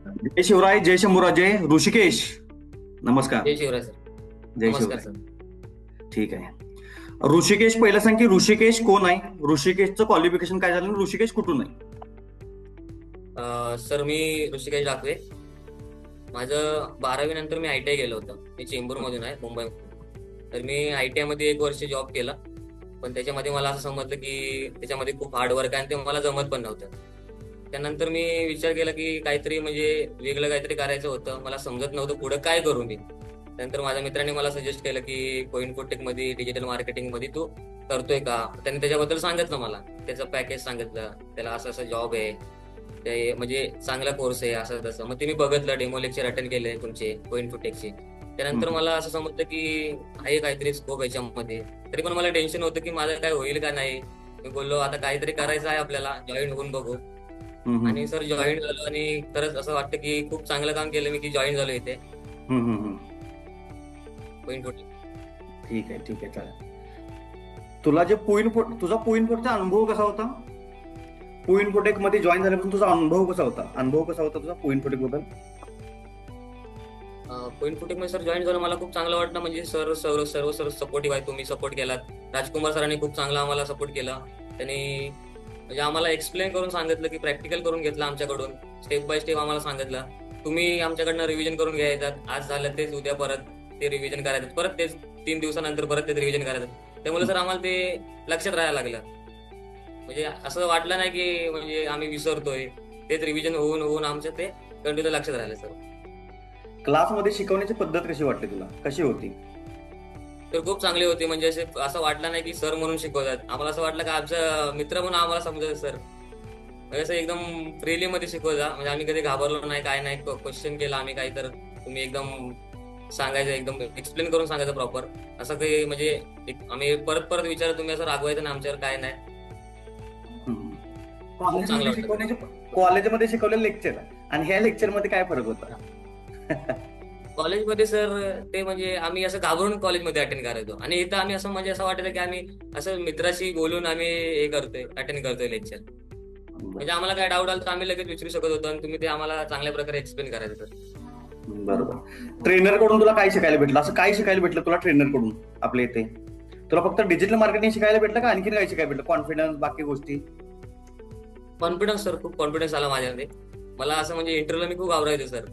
जय शिवराय, जय शंभूराजे, ऋषिकेश. नमस्कार. जय शिवराय सर. जय नमस्कार शिवराय. सर. ठीक आहे. ऋषिकेश, पहिलं सांग की ऋषिकेश कोण आहे, ऋषिकेशचं क्वालिफिकेशन काय झालं आणि ऋषिकेश कुठून आहे? सर मी ऋषिकेश दाखवे. माझं 12वी नंतर मी ITI केलं होतं. मी चेंबूरमधून आहे, मुंबईमधून. तर मी ITI मध्ये 1 वर्ष जॉब केला. पण त्याच्यामध्ये मला असं समजलं की त्याच्यामध्ये खूप हार्डवर्क आहे आणि ते मला जमत पण नव्हतं. त्यानंतर मी विचार केला की काहीतरी म्हणजे वेगळं काहीतरी करायचं होतं. मला समजत नव्हतं पुढं काय करू मी. त्यानंतर माझ्या मित्राने मला सजेस्ट केलं की कोइनफोटेक मध्ये डिजिटल मार्केटिंग मध्ये तू करतोय का. त्याने त्याच्याबद्दल सांगितलं मला. त्याचं पॅकेज सांगितलं, त्याला असं असं जॉब आहे, ते म्हणजे चांगला कोर्स आहे असं तसं. मग ते मी बघितलं, डेमो लेक्चर अटेंड केले तुमचे कोइनफोटेकचे. त्यानंतर हम्म. मला असं समजलं की आहे काहीतरी स्कोप याच्यामध्ये. तरी पण मला टेन्शन होतं की माझं काय होईल का नाही. मी बोललो आता काहीतरी करायचं आहे आपल्याला, जॉईन होऊन बघू. आणि हम्म. सर जॉईन झालो आणि खरंच असं वाटतं की खूप चांगलं काम केलं मी की जॉईन झालो इथे हम्म. कोइनफोटेक. ठीक आहे, ठीक आहे, चालेल. तुला जे तुझा पोईनपोटचा अनुभव कसा होता? पोईनपोटेक मध्ये जॉईन झाल्यापासून तुझा अनुभव कसा होता? अनुभव कसा होता तुझा पोईनपोटेक बद्दल? कोइनफोटेक मध्ये सर जॉईन झालं, मला खूप चांगलं वाटलं. म्हणजे सर सर्व सर्व सर सपोर्टिव्ह आहे. तुम्ही सपोर्ट केलात. राजकुमार सरांनी खूप चांगला आम्हाला सपोर्ट केला. त्यांनी म्हणजे आम्हाला एक्सप्लेन करून सांगितलं की प्रॅक्टिकल करून घेतलं आमच्याकडून. स्टेप बाय स्टेप आम्हाला सांगितलं. तुम्ही आमच्याकडनं रिव्हिजन करून घ्यायचं. आज झालं तेच उद्या परत ते रिव्हिजन करायचं, परत तेच 3 दिवसानंतर परत तेच रिव्हिजन करायचं. त्यामुळे सर आम्हाला ते लक्षात राहायला लागलं. म्हणजे असं वाटलं नाही की म्हणजे आम्ही विसरतोय. तेच रिव्हिजन होऊन होऊन आमच्या ते कंटिन्यू लक्षात राहिलं सर. क्लासमध्ये शिकवण्याची पद्धत कशी वाटली तुला, कशी होती? तर खूप चांगले होते. म्हणजे असं वाटलं नाही की सर म्हणून शिकवतात. आम्हाला असं वाटलं की आमचा मित्र म्हणून आम्हाला समजत सर. म्हणजे असं एकदम फ्रीली मध्ये शिकवता. म्हणजे आम्ही कधी घाबरलो नाही, काय नाही. क्वेश्चन केला आम्ही काही तर तुम्ही एकदम सांगायचं, एकदम एक्सप्लेन करून सांगायचं प्रॉपर. असं काही म्हणजे आम्ही परत परत विचारलं, तुम्ही असं रागवायचं ना आमच्यावर, काय नाही. खूप चांगलं कॉलेजमध्ये वाटतं सर. शिकवण्याचे कॉलेजमध्ये शिकवलेलं लेक्चर आणि ह्या लेक्चर मध्ये काय फरक होता? कॉलेजमध्ये सर ते म्हणजे आम्ही असं घाबरून कॉलेजमध्ये अटेंड करायचो. आणि इथं आम्ही असं म्हणजे असं वाटायचं की आम्ही असं मित्राशी बोलून आम्ही हे करतोय, अटेंड करतोय लेक्चर. म्हणजे आम्हाला काय डाऊट आला तर आम्ही लगेच विचारू शकत होतो आणि तुम्ही ते आम्हाला चांगल्या प्रकारे एक्सप्लेन करायचं सर. बरोबर. ट्रेनर कडून तुला काय शिकायला भेटलं, असं काय शिकायला भेटलं तुला ट्रेनर कडून आपल्या इथे? तुला फक्त डिजिटल मार्केटिंग शिकायला भेटलं का आणखी काय शिकायला भेटलं, कॉन्फिडन्स बाकी गोष्टी? कॉन्फिडन्स सर, खूप कॉन्फिडन्स आला माझ्यामध्ये. मला असं म्हणजे इंटरव्ह्यूला मी खूप घाबरायचो सर.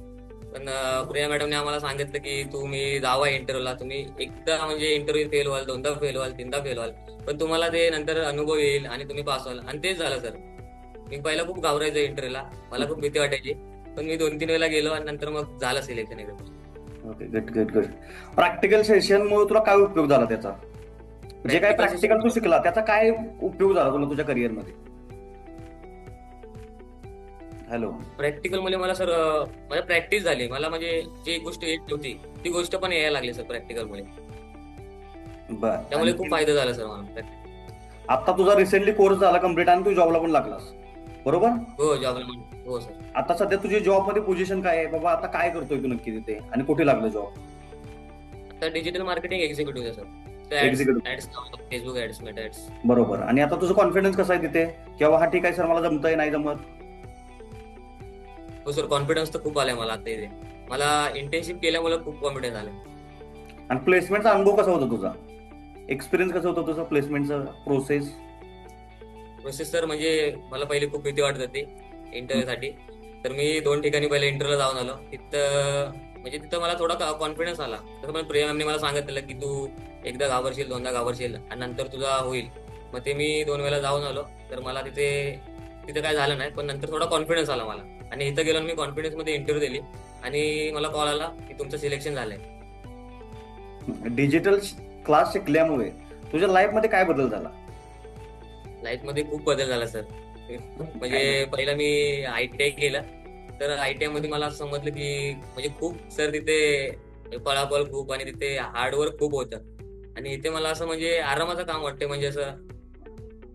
पण प्रिया मॅडमने आम्हाला सांगितलं की तुम्ही जावा इंटरव्ह्यूला. तुम्ही एकदा म्हणजे इंटरव्ह्यू फेल व्हाल, दोनदा फेल व्हाल, तीनदा फेल व्हाल, पण तुम्हाला ते नंतर अनुभव येईल आणि तुम्ही पास व्हाल. आणि तेच झालं सर. मी पहिला खूप घाबरायचो इंटरव्ह्यूला, मला खूप भीती वाटायची. पण मी 2-3 वेळेला गेलो आणि नंतर मग झालं सिलेक्शन एकदम. Okay, good good good. Practical session मुळे तुला काय उपयोग झाला त्याचा? जे काय प्रॅक्टिकल सेशन. प्रॅक्टिकल तू शिकला त्याचा काय उपयोग झाला तुला तुझ्या करिअर मध्ये? हॅलो. प्रॅक्टिकल मध्ये मला सर माझ्या प्रॅक्टिस झाली. मला म्हणजे जी गोष्ट येत नव्हती ती गोष्ट पण यायला लागली सर प्रॅक्टिकल मुळे. बर. त्यामुळे खूप आणखी फायदा झाला सर मला. आता तुझा रिसेंटली कोर्स झाला कम्प्लीट आणि तू जॉबला पण लागलास, बरोबर? हो जॉबला. हो सर. आता सध्या तुझी जॉब मध्ये पोझिशन काय आहे बाबा, आता काय करतोय तू नक्की तिथे आणि कुठे लागलं जॉब? आता डिजिटल मार्केटिंग एक्झिक्युटिव्ह आहे sir. Ads executive. Ads Facebook ads, Meta ads. बरोबर. आणि आता तुझं कॉन्फिडन्स कसं आहे तिथे, किंवा हा ठीक आहे सर मला जमतंय नाही जमत? हो सर, कॉन्फिडन्स तर खूप आलाय मला आता इथे. मला इंटर्नशिप केल्यामुळे खूप कॉन्फिडन्स आलाय. आणि प्लेसमेंटचा अनुभव कसा होता तुझा? एक्सपिरियन्स कसं होतं तुझं प्लेसमेंटचं प्रोसेस? प्रोसेस सर म्हणजे मला पहिले खूप भीती वाटत होती इंटरव्ह्यू साठी. तर मी 2 ठिकाणी पहिले इंटरव्ह्यूला जाऊन आलो. तिथं म्हणजे तिथं मला थोडा कॉन्फिडन्स आला. तसं पण प्रिया मॅमने मला सांगितलं की तू एकदा घाबरशील, दोनदा घाबरशील आणि नंतर तुझा होईल. मग ते मी 2 वेळा जाऊन आलो. तर मला तिथे तिथे काय झालं नाही, पण नंतर थोडा कॉन्फिडन्स आला मला. आणि इथं गेलो आणि मी कॉन्फिडन्स मध्ये इंटरव्ह्यू दिली आणि मला कॉल आला की तुमचं सिलेक्शन झालंय. डिजिटल क्लास शिकल्यामुळे तुझ्या लाईफ मध्ये काय बदल झाला? लाईफ मध्ये खूप बदल झाला सर. काय म्हणजे पहिला मी ITI केलं. तर ITI मध्ये मला असं समजलं की म्हणजे खूप सर तिथे पळापळ खूप आणि तिथे हार्डवर्क खूप होतं. आणि इथे मला असं म्हणजे आरामाचं काम वाटतंय. म्हणजे असं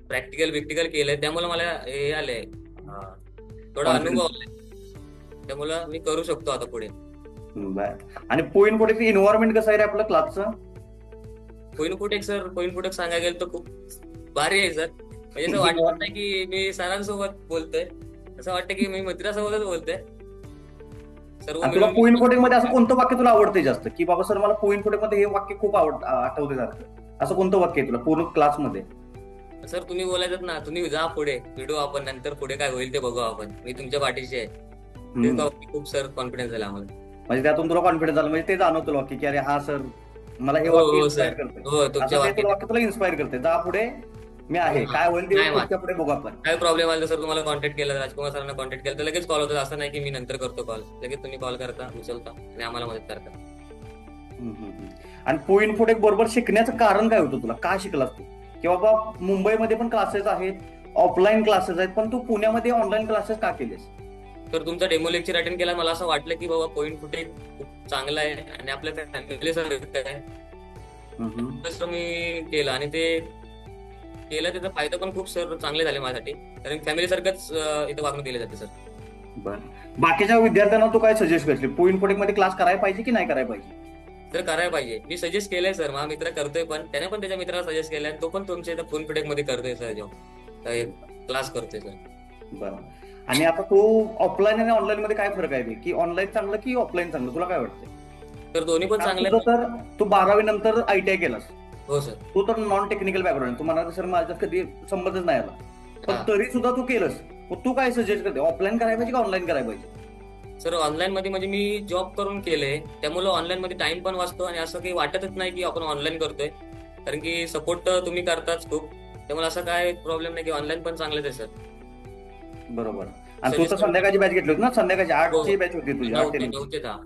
प्रॅक्टिकल बिक्टिकल केलंय त्यामुळे मला हे आलंय, थोडा अनुभव कॉन्फिडन्स? आलाय. त्यामुळं मी करू शकतो आता पुढे. बर. आणि पोईन पोटेचं इन्व्हायरमेंट कसं आहे रे आपलं क्लासचं? कोइनफोटेक सर, कोइनफोटेक सांगायला गेलं तर खूप भारी आहे सर. म्हणजे असं वाटत नाही की मी सरांसोबत बोलतोय. असं वाटतं की मी मित्रासोबतच बोलतोय. सर्व आणि तुला मिळून पो इन्फोटेक मध्ये असं कोणतं वाक्य तुला आवडते जास्त, की बाबा सर मला पो इन्फोटेक मध्ये हे वाक्य खूप आठवते सारखं, असं कोणतं वाक्य आहे तुला पूर्ण क्लासमध्ये? सर तुम्ही बोलायचं ना, तुम्ही जा पुढे भेटू आपण, नंतर पुढे काय होईल ते बघू आपण, मी तुमच्या पाठीशी आहे. ते खूप सर कॉन्फिडन्स झाला आम्हाला. म्हणजे त्यातून तुला कॉन्फिडन्स झाला, म्हणजे ते जाणवतं तुला वाक्य की अरे हा सर मला हे हो वाक्य हो इन्स्पायर सर, करते, हो तुमच्या असं ते तुला वाक्याने. वाक्य तुला इन्स्पायर करते, जा पुढे मी आहे, काय होईल ते नाही मा पुढच्या पुढे बघू आपण. काय प्रॉब्लेम आला तर सर तुम्हाला कॉन्टॅक्ट केला, राजकुमार सरांना कॉन्टॅक्ट केला तर लगेच कॉल होतो. असं नाही की मी नंतर करतो कॉल, लगेच तुम्ही कॉल करता, उचलता आणि आम्हाला मदत करता. आणि पो इन्फोटेक बरोबर शिकण्याचं कारण काय होतं तुला, का शिकलास तू? की बाबा मुंबईमध्ये पण क्लासेस आहेत, ऑफलाईन क्लासेस आहेत, पण तू पुण्यामध्ये ऑनलाईन क्लासेस का केलेस? तर तुमचा डेमो लेक्चर अटेंड केला, मला असं वाटलं की बाबा पॉईंट कुठे खूप चांगला आहे आणि आपल्या फॅमिली आहे. तसं मी केलं आणि ते केलं, त्याचा फायदा पण खूप सर चांगले झाले माझ्यासाठी, कारण फॅमिली सारखंच इथं वागणूक दिली जाते सर. बरं, बाकीच्या विद्यार्थ्यांना तू काय सजेस्ट करशील, पो इन्फोटेक मध्ये क्लास करायला पाहिजे की नाही करायला पाहिजे? तर करायला पाहिजे, मी सजेस्ट केलंय सर, माझा मित्र करतोय, पण त्याने पण त्याच्या मित्राला सजेस्ट केलंय, तो पण तुमच्या इथं फोन फिटेक मध्ये करतोय सर, जॉब क्लास करतोय सर. बरं, आणि आता तू ऑफलाईन आणि ऑनलाईन मध्ये काय फरक आहे, की ऑनलाईन चांगलं की ऑफलाईन चांगलं, तुला काय वाटतं? तर दोन्ही पण चांगले. तर तू 12वी नंतर ITI केलास, हो सर. तू तर नॉन टेक्निकल बॅकग्राऊंड, तू म्हणाला सर माझ्यात कधी संबंधच नाही आला, पण तरी सुद्धा तू केलंस, तू काय सजेस्ट करते, ऑफलाईन करायला पाहिजे का ऑनलाईन करायला पाहिजे? सर ऑनलाईन मध्ये म्हणजे मी जॉब करून केलंय, त्यामुळे ऑनलाईन मध्ये टाइम पण वाचतो आणि असं काही वाटतच नाही की आपण ऑनलाईन करतोय, कारण की सपोर्ट तुम्ही करताच खूप, त्यामुळे असं काय प्रॉब्लेम नाही की ऑनलाईन पण चांगलंच आहे सर. बरोबर, आणि तू तर संध्याकाळची बॅच घेतली होती ना, संध्याकाळची 8ची बॅच होती तुझी, 8 ते 9 ते 10.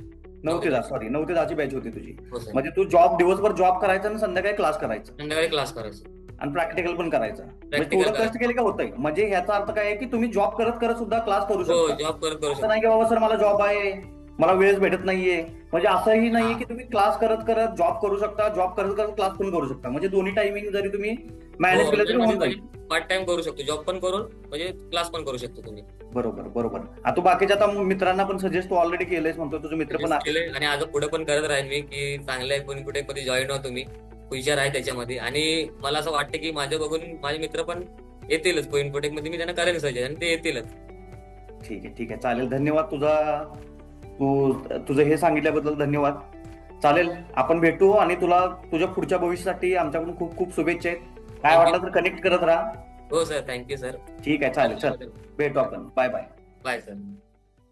9 ते 10, सॉरी 9 ते 10ची बॅच होती तुझी. हो सर, म्हणजे तू दिवसभर जॉब करायचा आणि संध्याकाळी क्लास करायचा संध्याकाळी क्लास करायचा, आणि प्रॅक्टिकल पण करायचा, म्हणजे प्रॅक्टिकल थोडं कष्ट करायचं. केले का होतंय, म्हणजे ह्याचा अर्थ काय आहे की तुम्ही जॉब करत करत सुद्धा क्लास करू हो, शकता, जॉब करत करू असं नाही शकतो. की बाबा सर मला जॉब आहे, मला वेळच भेटत नाहीये, म्हणजे असंही नाहीये की तुम्ही क्लास करत करत जॉब करू शकता, जॉब करत करत क्लास पण करू शकता, म्हणजे दोन्ही टायमिंग जरी तुम्ही मॅनेज केलं तरी होऊन जाईल. पार्ट टाइम करू शकतो, जॉब पण करून म्हणजे क्लास पण करू शकतो तुम्ही. बरोबर बरोबर, आता तू बाकीच्या आता मित्रांना पण सजेस्ट तू ऑलरेडी केलंयस, म्हणतो तुझे मित्र पण केले आणि आज पुढे पण करत राहील मी, की चांगल्या कुठे मध्ये जॉईन व्हा तुम्ही, फ्युचर आहे त्याच्यामध्ये, आणि मला असं वाटतं की माझ्या बघून माझे मित्र पण येतीलच पोइनकोटेक मध्ये, मी त्यांना करेन सजेस्ट आणि ते येतीलच. ठीक आहे चालेल, धन्यवाद तुझा, तू तुझं हे सांगितल्याबद्दल धन्यवाद. चालेल, आपण भेटू आणि तुला तुझ्या पुढच्या भविष्यासाठी आमच्याकडून खूप खूप शुभेच्छा आहेत. काय वाटलं तर कनेक्ट करत राहा. हो सर, थँक्यू सर. ठीक आहे, चालेल, चल भेटू आपण, बाय बाय. Bye sir.